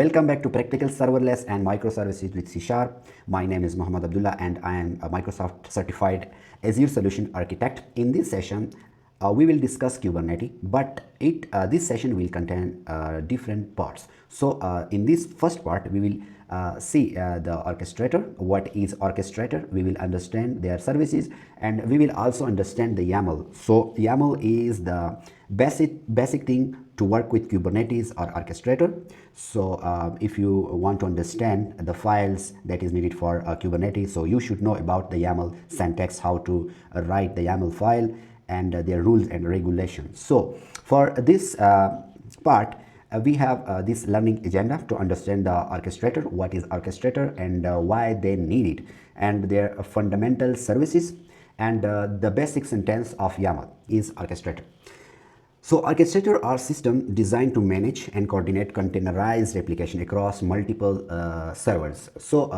Welcome back to Practical Serverless and Microservices with C#. My name is Muhammad Abdullah and I am a Microsoft certified Azure Solution Architect. In this session, we will discuss Kubernetes, but this session will contain different parts. So in this first part, we will see the orchestrator. What is orchestrator? We will understand their services and we will also understand the YAML. So YAML is the basic thing to work with Kubernetes or orchestrator. So if you want to understand the files that is needed for Kubernetes, so you should know about the YAML syntax, how to write the YAML file and their rules and regulations. So for this part, we have this learning agenda to understand the orchestrator, what is orchestrator and why they need it, and their fundamental services, and the basic sentence of YAML is orchestrator. So orchestrator are systems designed to manage and coordinate containerized application across multiple servers. So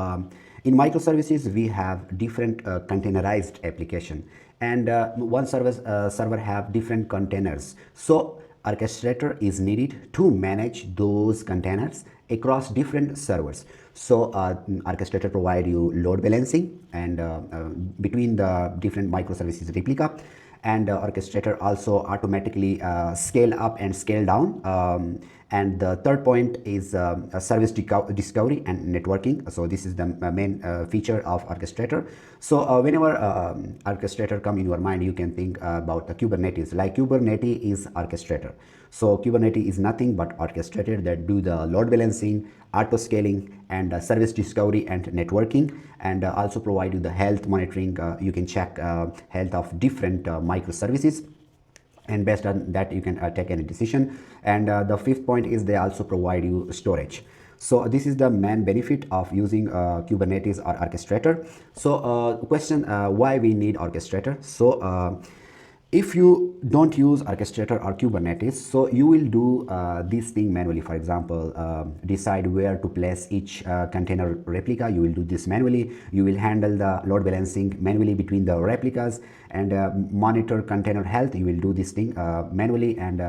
in microservices, we have different containerized application, and one server have different containers. So orchestrator is needed to manage those containers across different servers. So orchestrator provide you load balancing and between the different microservices replica, and orchestrator also automatically scale up and scale down. And the third point is service discovery and networking. So this is the main feature of orchestrator. So whenever orchestrator come in your mind, you can think about the Kubernetes. Like Kubernetes is orchestrator. So Kubernetes is nothing but orchestrator that do the load balancing, auto scaling, and service discovery and networking, and also provide you the health monitoring. You can check health of different microservices, and based on that you can take any decision. And the fifth point is they also provide you storage. So this is the main benefit of using Kubernetes or orchestrator. So question, why we need orchestrator? So if you don't use orchestrator or Kubernetes, so you will do this thing manually. For example, decide where to place each container replica. You will do this manually. You will handle the load balancing manually between the replicas, and monitor container health. You will do this thing manually, and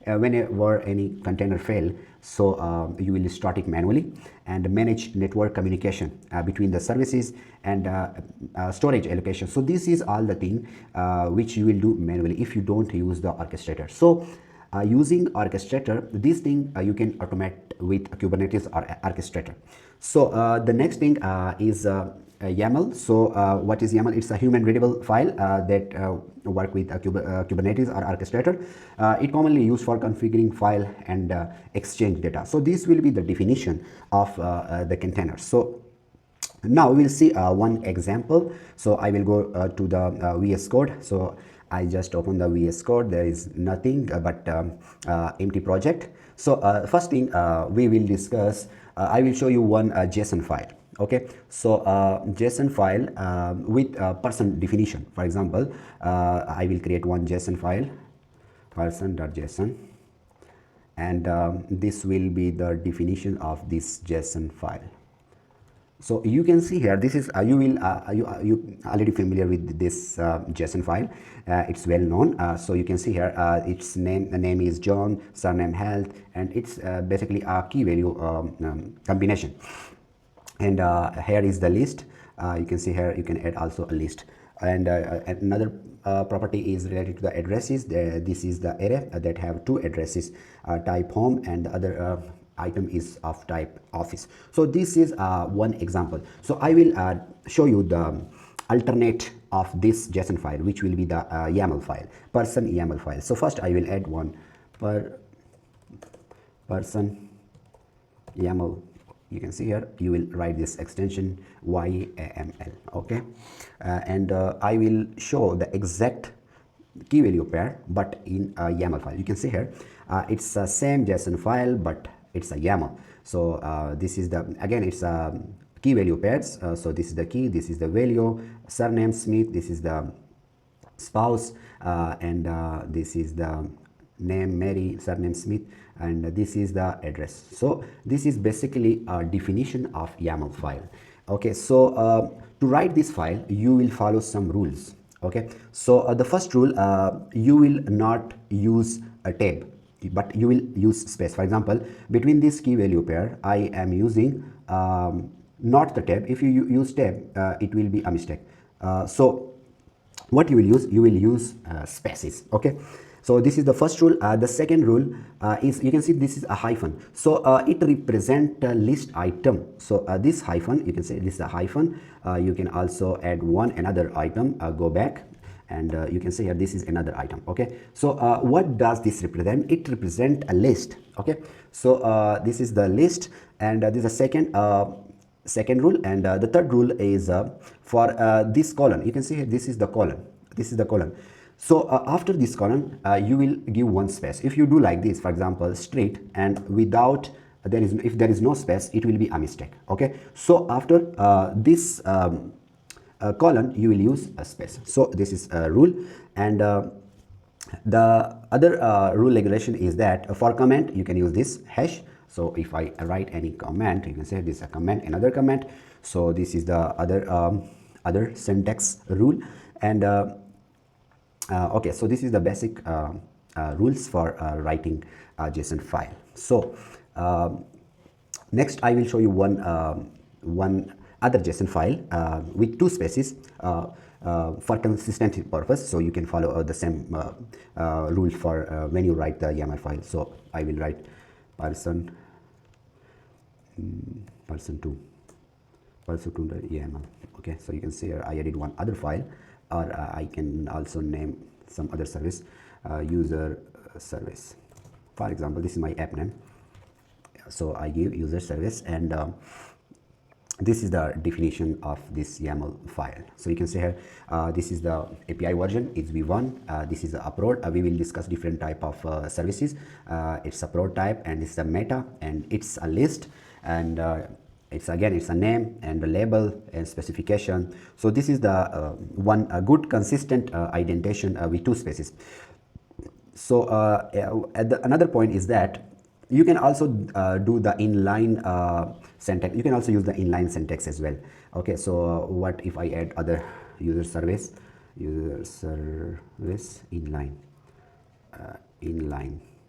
whenever any container fail, so you will start it manually, and manage network communication between the services, and storage allocation. So this is all the thing which you will do manually if you don't use the orchestrator. So using orchestrator, this thing you can automate with Kubernetes or orchestrator. So the next thing is YAML. So what is YAML? It's a human readable file that work with Kubernetes or orchestrator. It commonly used for configuring file and exchange data. So this will be the definition of the container. So now we will see one example. So I will go to the VS Code. So I just open the VS Code. There is nothing but empty project. So first thing we will discuss, I will show you one JSON file. Okay, so JSON file with person definition. For example, I will create one JSON file, person.json, and this will be the definition of this JSON file. So you can see here, this is you already familiar with this JSON file. It's well known. So you can see here its name, the name is John, surname health, and it's basically a key value combination. And here is the list. You can see here you can add also a list, and another property is related to the addresses. This is the array that have two addresses, type home, and the other item is of type office. So this is one example. So I will show you the alternate of this JSON file, which will be the YAML file, person YAML file. So first I will add one person YAML. You can see here you will write this extension YAML. Okay, and I will show the exact key value pair but in a YAML file. You can see here it's the same JSON file but it's a YAML. So this is the, again, it's a key value pairs. So this is the key, this is the value, surname Smith, this is the spouse, and this is the name Mary, surname Smith, and this is the address. So this is basically a definition of YAML file. Okay, so to write this file you will follow some rules. Okay, so the first rule, you will not use a tab. but you will use space. For example, between this key value pair, I am using not the tab. If you use tab, it will be a mistake. So what you will use spaces. Okay, so this is the first rule. The second rule is, you can see this is a hyphen, so it represent a list item. So this hyphen, you can say this is a hyphen. You can also add another item, go back, and you can say here this is another item. Okay, so what does this represent? It represent a list. Okay, so this is the list, and this is the second rule. And the third rule is for this column. You can see here this is the column, this is the column. So after this column, you will give one space. If you do like this, for example, street, and without if there is no space, it will be a mistake. Okay, so after this column, you will use a space. So this is a rule. And the other rule regulation is that for comment, you can use this hash. So if I write any comment, you can say this is a comment, another comment. So this is the other syntax rule. And okay, so this is the basic rules for writing a JSON file. So next I will show you one other JSON file with two spaces for consistency purpose. So you can follow the same rule for when you write the YAML file. So I will write person2 YAML. Okay, so you can see here I added one other file, or I can also name some other service, user service. For example, this is my app name, so I give user service, and this is the definition of this YAML file. So you can see here this is the API version, it's v1. This is the upload. We will discuss different type of services. It's a prod type, and it's a meta, and it's a list, and it's a name and a label and specification. So this is the good consistent indentation with two spaces. So another point is that you can also do the inline syntax. You can also use the inline syntax as well. Okay, so what if I add other user service inline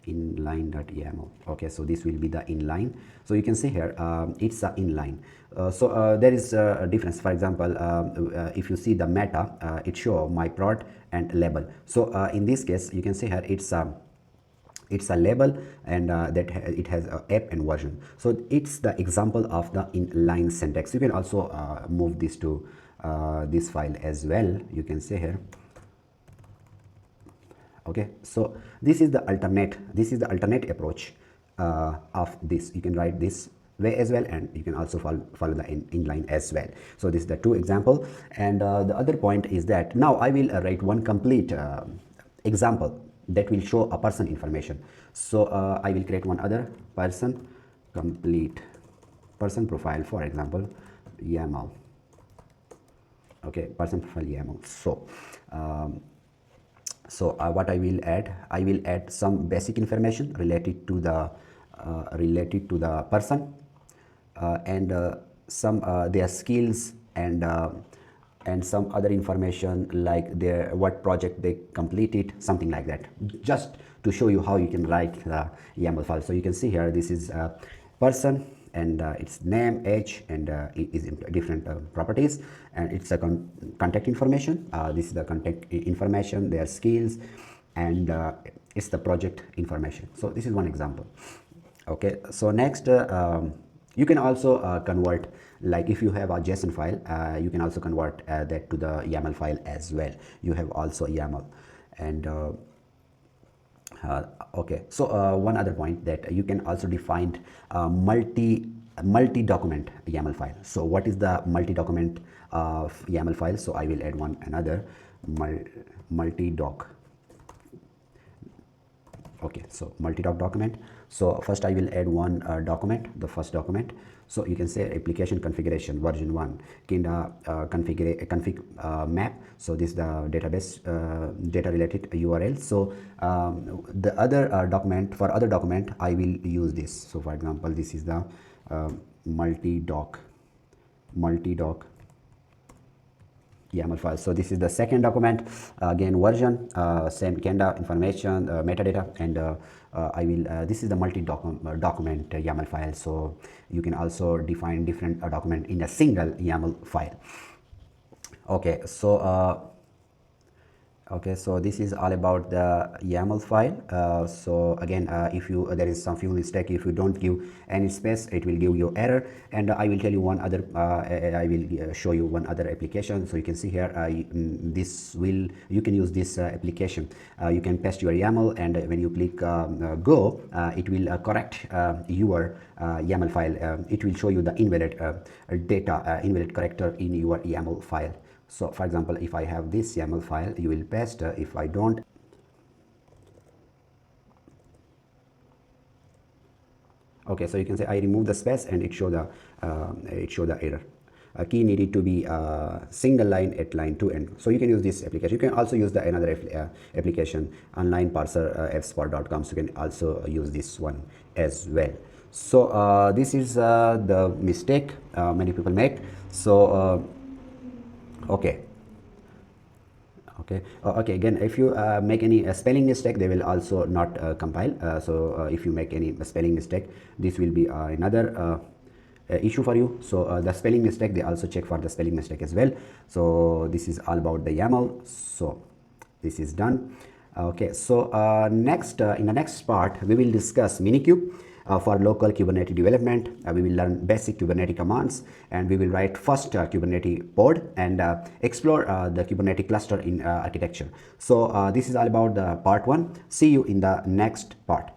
inline.yaml. Okay, so this will be the inline. So you can see here it's a inline. So there is a difference. For example, if you see the meta, it show my prod and label. So in this case, you can see here it's a label, and that it has a app and version. So it's the example of the inline syntax. You can also move this to this file as well. You can see here. Okay, so this is the alternate approach of this. You can write this way as well, and you can also follow the inline as well. So this is the two example. And the other point is that now I will write one complete example that will show a person information. So I will create one other complete person profile, for example, YAML. Okay, person profile YAML. So what I will add some basic information related to the person, and some their skills, and some other information like what project they completed, something like that, just to show you how you can write the YAML file. So you can see here this is a person, and its name, age, and it is different properties, and it's a contact information. This is the contact information, their skills, and it's the project information. So this is one example. Okay, so next you can also convert, like if you have a JSON file, you can also convert that to the YAML file as well. You have also YAML. And okay, so one other point, that you can also define multi-document YAML file. So what is the multi-document YAML file? So I will add another multi-doc. Okay, so multi-doc document. So first I will add one document, the first document. So you can say application configuration version 1 kinda config map. So this is the database data related URL. So the other document, for other document I will use this. So for example, this is the multi-doc YAML file. So this is the second document, again version, same kinda information, metadata, and I will this is the document YAML file. So you can also define different document in a single YAML file. Okay, so okay, so this is all about the YAML file. So again, if you there is some few mistake, if you don't give any space, it will give you error. And I will tell you one other, I will show you one other application. So you can see here, this will, you can use this application. You can paste your YAML, and when you click go, it will correct your YAML file. It will show you the invalid data, invalid character in your YAML file. So for example, if I have this YAML file, you will paste. If I don't, okay, so you can say I remove the space, and it show the error. A key needed to be single line at line 2 end. So you can use this application. You can also use the another application, online parser, fspot.com. So you can also use this one as well. So this is the mistake many people make. So okay, okay, again, if you make any spelling mistake, they will also not compile. So if you make any spelling mistake, this will be another issue for you. So the spelling mistake, they also check for the spelling mistake as well. So this is all about the YAML. So this is done. Okay, so next in the next part, we will discuss Minikube. For local Kubernetes development, we will learn basic Kubernetes commands, and we will write first Kubernetes pod, and explore the Kubernetes cluster in architecture. So this is all about the part 1. See you in the next part.